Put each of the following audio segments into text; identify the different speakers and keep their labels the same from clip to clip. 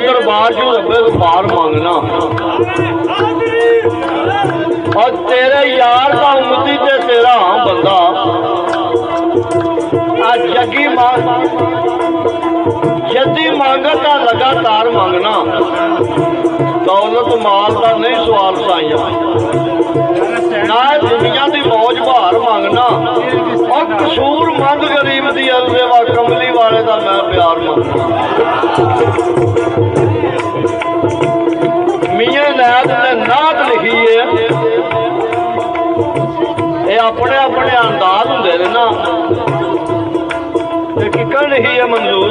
Speaker 1: दरबार चो रब्बे पार मंगना और तेरे यार का उम्मती ते तेरा बंदा जगी यदि मांगता लगातार मांगना दौलत माल का नहीं सवाल साइया ना दुनिया की मौज भार मांगना और कसूर मंद गरीब की अरदेवा कमली वाले का मैं प्यार मांगना मियां नैत ने नात लिखी है ये अपने अपने अंदाज होंगे ने ना किकर लिखी है मंजूर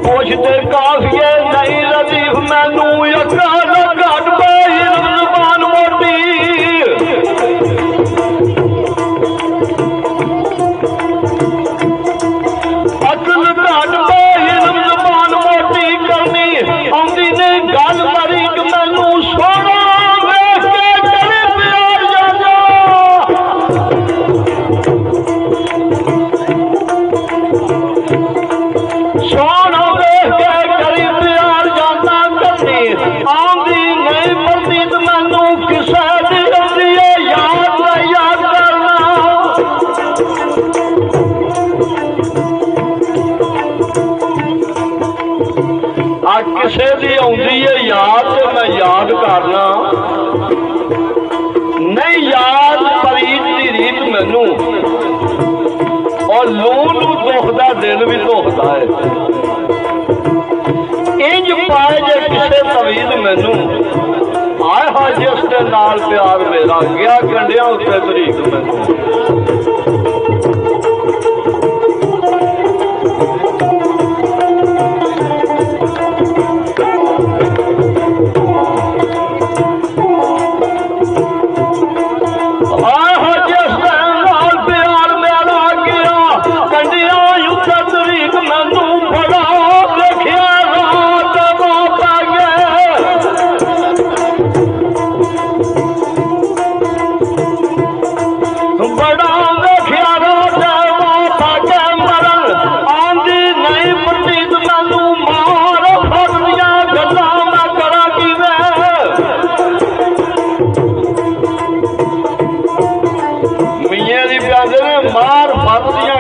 Speaker 1: ਪੁੱਛਦੇ ਕਾਫੀਏ ਨਹੀਂ ਲਤੀਫ ਮੈਨੂੰ ਅਕਲ ਘਟ ਪਈ ਜ਼ਬਾਨ ਮੋਟੀ ਅਕਲ ਘਟ ਪਈ ਜ਼ਬਾਨ ਮੋਟੀ ਕਰਨੀ ਆਉਂਦੀ ਨੇ ਗੱਲ ਬੜੀ ਕਿ ਮੈਨੂੰ ਸੋਹਣਾ ਵੇਖ ਕੇ ਕਰੇ ਪਿਆਰ ਜਾਂਦਾ ਸੋਹਣਾ ਵੇਖ ਕੇ ਕਰੀ ਪਿਆਰ ਜਾਂਦਾ ਕਰਨੀ ਆਉਂਦੀ ਨਹੀਂ ਪ੍ਰਤੀਤ ਮੈਨੂੰ ਕਿਸੇ ਦੀ ਆਉਂਦੀ ਹੈ ਯਾਦ ਕਰਨਾ ਆ ਕਿਸੇ ਦੀ ਆਉਂਦੀ ਹੈ ਯਾਦ ਤੇ ਮੈਂ ਯਾਦ ਕਰਨਾ ਨਹੀਂ ਯਾਦ ਪ੍ਰੀਤ ਦੀ ਰੀਤ ਮੈਨੂੰ ਔਰ ਲੂਣ ਨੂੰ ਦੁਖਦਾ ਦਿਲ ਵੀ ਦੁਖਦਾ ਹੈ ਇੰਜ ਪਾਏ ਜੇ ਕਿਸੇ ਤਵੀਦ ਮੈਨੂੰ ਆਏ ਹਾਂ ਜਿਸ ਦੇ ਨਾਲ ਪਿਆਰ ਮੇਰਾ ਗਿਆ ਕੰਡਿਆਂ ਉੱਤੇ ਤਰੀਕ ਮੈਨੂੰ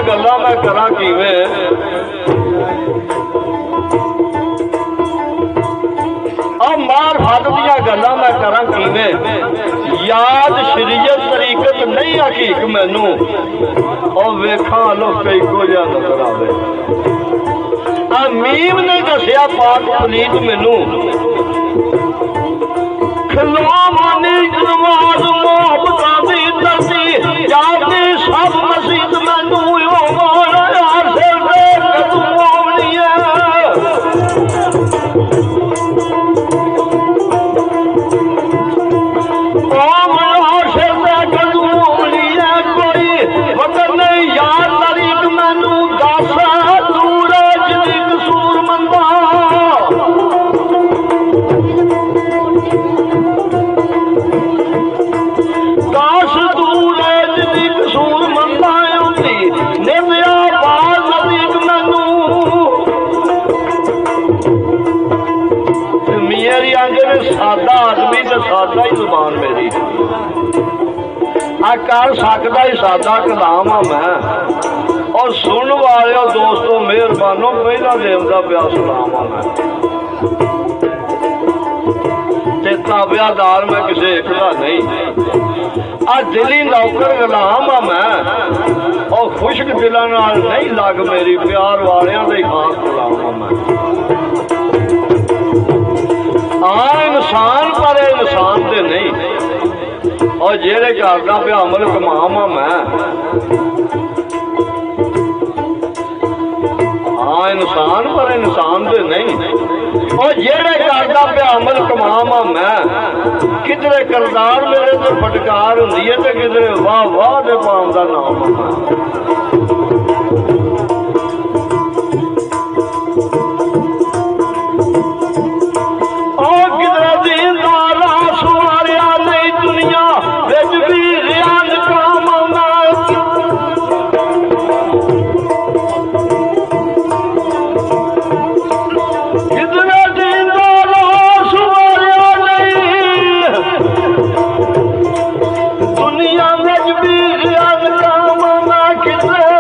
Speaker 1: ਗੱਲਾਂ ਮੈਂ ਕਰਾਂ ਕਿਵੇਂ ਆ ਮਾਰ ਫੱਟ ਦੀਆਂ ਗੱਲਾਂ ਮੈਂ ਕਰਾਂ ਕਿਵੇਂ ਯਾਦ ਸ਼ਰੀਅਤ ਤਰੀਕਤ ਨਹੀਂ ਹਕੀਕ ਮੈਨੂੰ ਉਹ ਵੇਖਾਂ ਲੋਕ ਇੱਕੋ ਜਿਹਾ ਨਜ਼ਰ ਆਵੇ ਆ ਮੀਮ ਨੇ ਦੱਸਿਆ ਪਾਕ ਪਲੀਤ ਮੈਨੂੰ ਖਲੋ ਮਾਨੀ ਨਮਾਜ਼ ਮੁਹੱਬਤਾਂ ਦੀ ਧਰਤੀ ਜਾਂਦੀ ਸਭ ਮਸੀਤ ਮੈਨੂੰ ਸਾਦਾ ਆਦਮੀ ਤੇ ਸਾਦਾ ਹੀ ਜ਼ੁਬਾਨ ਮੇਰੀ ਆ ਕਰ ਸਕਦਾ ਹੀ ਸਾਦਾ ਕਲਾਮ ਆ ਮੈਂ ਔਰ ਸੁਣਨ ਵਾਲਿਓ ਦੋਸਤੋ ਮਿਹਰਬਾਨੋ ਪਹਿਲਾ ਦੇਵਦਾ ਪਿਆ ਸਲਾਮ ਆ ਮੈਂ ਤੇ ਤਾਬਿਆਦਾਰ ਮੈਂ ਕਿਸੇ ਇੱਕ ਦਾ ਨਹੀਂ ਆ ਦਿਲੀ ਨੌਕਰ ਗੁਲਾਮ ਆ ਮੈਂ ਔਰ ਖੁਸ਼ਕ ਦਿਲਾਂ ਨਾਲ ਨਹੀਂ ਲੱਗ ਮੇਰੀ ਪਿਆਰ ਵਾਲਿਆਂ ਦਾ ਹੀ ਖਾਸ ਗੁਲਾਮ ਆ ਮੈਂ ਆ ਇਨਸਾਨ ਪਰ ਇਨਸਾਨ ਤੇ ਨਹੀਂ ਔਰ ਜਿਹੜੇ ਘਰ ਦਾ ਪਿਆ ਅਮਲ ਕਮਾਵਾਂ ਮੈਂ ਆ ਇਨਸਾਨ ਪਰ ਇਨਸਾਨ ਤੇ ਨਹੀਂ ਔਰ ਜਿਹੜੇ ਘਰ ਦਾ ਪਿਆ ਅਮਲ ਕਮਾਵਾਂ ਮੈਂ ਕਿਧਰੇ ਕਰਦਾਰ ਮੇਰੇ ਤੇ ਫਟਕਾਰ ਹੁੰਦੀ ਹੈ ਤੇ ਕਿਧਰੇ ਵਾਹ ਵਾਹ ਦੇ ਪਾਮ ਦਾ ਨਾਮ ਆ दुनिया में भी काम कितने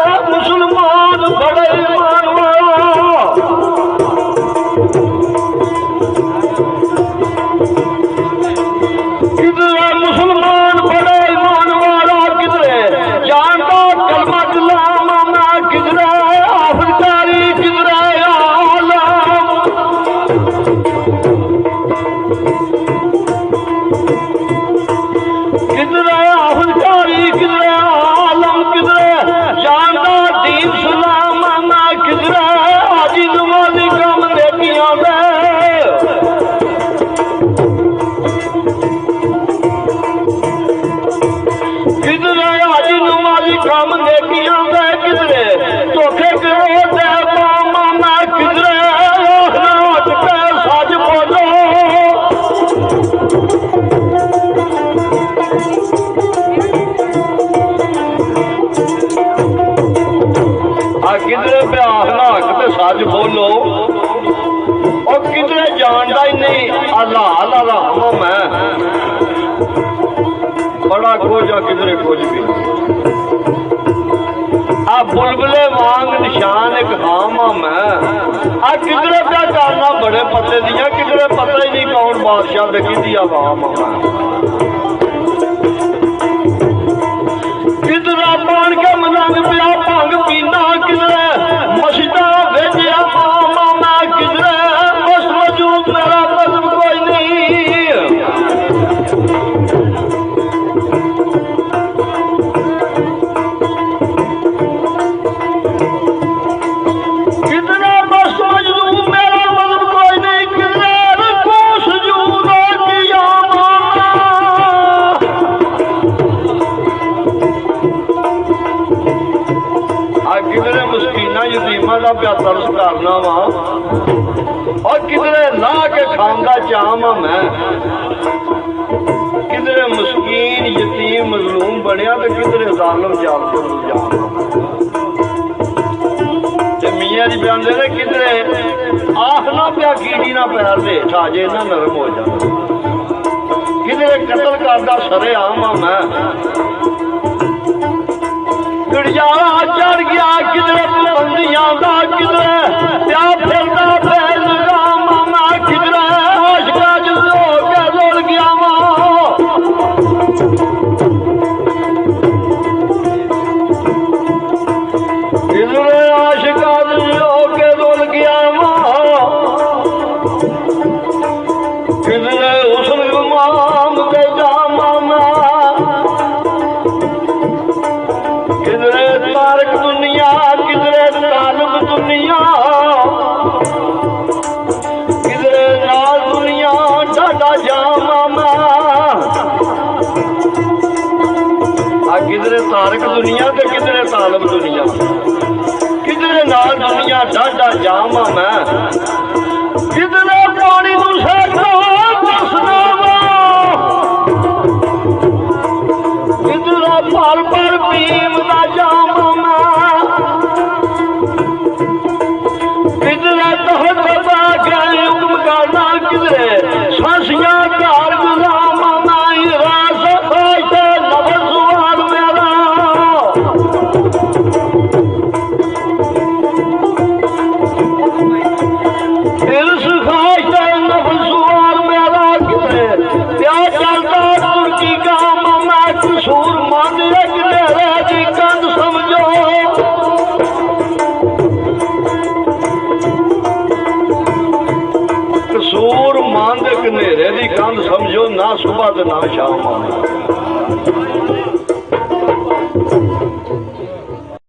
Speaker 1: ਉਹ ਕਿਧਰੇ ਜਾਣਦਾ ਹੀ ਨਹੀਂ। ਅੱਲਾਹ ਅੱਲਾਹ ਮੈਂ ਬੜਾ ਕੁਝ ਆ, ਕਿਧਰੇ ਕੁਝ ਵੀ। ਆ ਬੁਲਬੁਲੇ ਵਾਂਗ ਨਿਸ਼ਾਨ ਇੱਕ ਹਾਮਾ ਮੈਂ ਆ ਕਿਧਰੇ ਪਿਆ ਕਰਨਾ ਬੜੇ ਪਤੇ ਦੀਆਂ, ਕਿਧਰੇ ਪਤਾ ਹੀ ਨਹੀਂ ਕੌਣ ਬਾਦਸ਼ਾਹ ਦੇ ਕਿਹਦੀ ਆਵਾਮ ਆ। ਕਿਧਰਾ ਪਾਣ ਕੇ ਮਲੰਗ ਪਿਆ ਭੰਗ ਪੀਣਾ, ਕਿਧਰੇ ਮਸਜਿਦਾਂ ਵਿੱਚ ਆਵਾਮ ਮੈਂ, ਕਿਧਰੇ ਬਸ ਮੌਜੂਦ ਮੇਰਾ ਮਜ਼ਹਬ ਕੋਈ ਨਹੀਂ। ਦਾ ਪਿਆ ਤਰਸ ਕਰਨਾ ਵਾ और किधरे ला के खांदा चाहवा मैं, किधरे मुस्कीन यतीम मजलूम बनया तो किधरे जालम जालम मियाँ जी बयान दे किधरे आखना पिया कीड़ी ना पैर दे छाजे ना नरम हो जाए, किधरे कतल करदा सरे आवा मैं चढ़ गया, किधरे बुलंदियां दा किधरे प्या फिरदा पैलगाम मैं, किधरे आशिका च हो के रुल गया वा, किधरे आशिका च हो के रुल गया वा, किधरे हुस्न गुमाम दे जामा मैं, किधरे तारक दुनिया किधरे तालब दुनिया, किधरे नाल दुनिया डाडा जामा मैं, किधरे तारक दुनिया ते किधरे तालब दुनिया, किधरे नाल दुनिया डाडा जामा मैं, किधरे पानी नूं सेकदा दसदा वा, किधरे पल पल पीम दा जामा मैं, किधरे तहत गए हुक्म करना, किधरे सासियां घर गुलामा मैं, रास खाते नफस सुवाल मेरा, इर्स खाते नफस सुवाल मेरा, किधरे प्या चलता तुर्की गाम मैं, कसूर मंद एक नेरे दी कंध समझो, कसूर मंद एक नेरे दी कंध समझो, ना सुबह ते ना शाम।